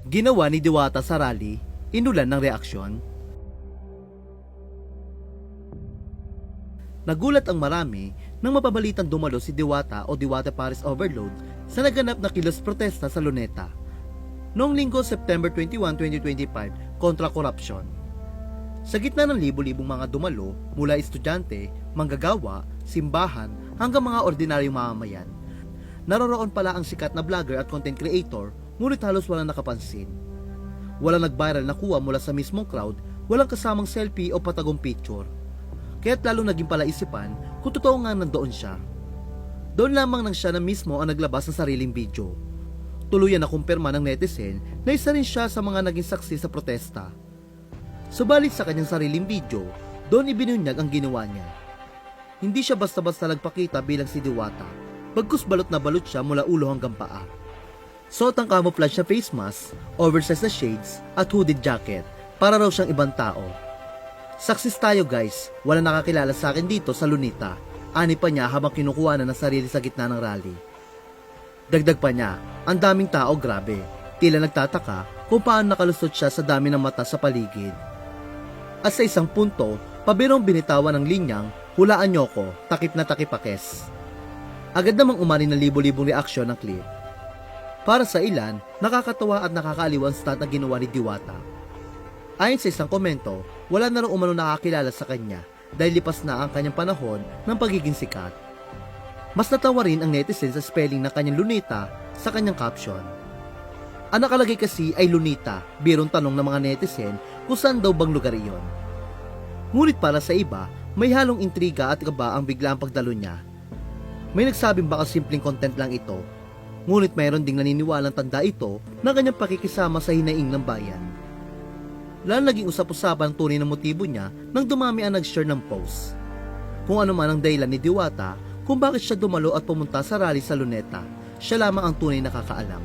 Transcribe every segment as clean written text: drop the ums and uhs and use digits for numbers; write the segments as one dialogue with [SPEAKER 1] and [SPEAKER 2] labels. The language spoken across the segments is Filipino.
[SPEAKER 1] Ginawa ni Diwata sa rally, inulan ng reaksyon. Nagulat ang marami nang mapabalitang dumalo si Diwata o Diwata Paris Overload sa naganap na kilos protesta sa Luneta noong linggo September 21, 2025 kontra korupsyon. Sa gitna ng libo-libong mga dumalo mula estudyante, manggagawa, simbahan hanggang mga ordinaryong mamamayan, naroroon pala ang sikat na vlogger at content creator ngunit halos walang nakapansin. Walang nag-viral na kuha mula sa mismong crowd, walang kasamang selfie o patagong picture. Kaya't lalo naging palaisipan kung totoo nga nandoon siya. Doon lamang nang siya na mismo ang naglabas ng sariling video. Tuluyan na kumpirma ng netizen na isa rin siya sa mga naging saksi sa protesta. Subalit sa kanyang sariling video, doon ibinunyag ang ginawa niya. Hindi siya basta-basta nagpakita bilang si Diwata, bagkus balot na balot siya mula ulo hanggang paa. Suot ang camouflage na face mask, oversized na shades at hooded jacket para raw siyang ibang tao. Saksis tayo guys, wala nakakilala sa akin dito sa Luneta, ani pa niya habang kinukuha na ng sarili sa gitna ng rally. Dagdag pa niya, ang daming tao grabe, tila nagtataka kung paano nakalusot siya sa dami ng mata sa paligid. At sa isang punto, pabirong binitawan ng linyang, hulaan niyo ko, takip na takipakes. Agad namang umani ng libo-libong reaksyon ng clip. Para sa ilan, nakakatawa at nakakaaliw ang stunt na ginawa ni Diwata. Ayon sa isang komento, wala na raw umano nakakilala sa kanya dahil lipas na ang kanyang panahon ng pagiging sikat. Mas natawa rin ang netizen sa spelling ng kanyang Luneta sa kanyang caption. Ang nakalagay kasi ay Luneta, birong tanong ng mga netizen kung saan daw bang lugar iyon. Ngunit para sa iba, may halong intriga at kaba ang biglaang pagdalo niya. May nagsabing baka simpleng content lang ito, ngunit mayroon ding naniniwalang tanda ito na kanyang pakikisama sa hinaing ng bayan. Lalo naging usap-usapan ang tunay na motibo niya nang dumami ang nag-share ng post. Kung ano man ang dahilan ni Diwata kung bakit siya dumalo at pumunta sa rally sa Luneta, siya lamang ang tunay nakakaalam.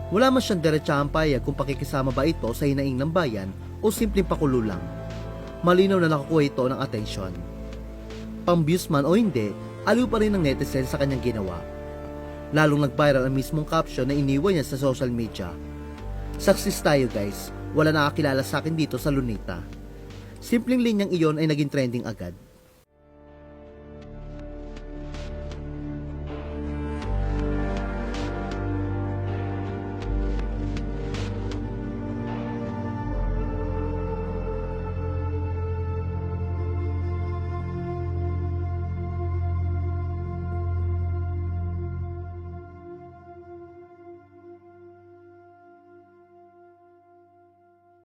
[SPEAKER 1] Wala man siyang diretsahang payag kung pakikisama ba ito sa hinaing ng bayan o simpleng pakulo lang. Malinaw na nakakuha ito ng atensyon. Pang-views man o hindi, aliw pa rin ng netizen sa kanyang ginawa. Lalong nag-viral ang mismong caption na iniwan niya sa social media. Saksis tayo guys, wala nakakilala sa akin dito sa Luneta. Simpleng linyang iyon ay naging trending agad.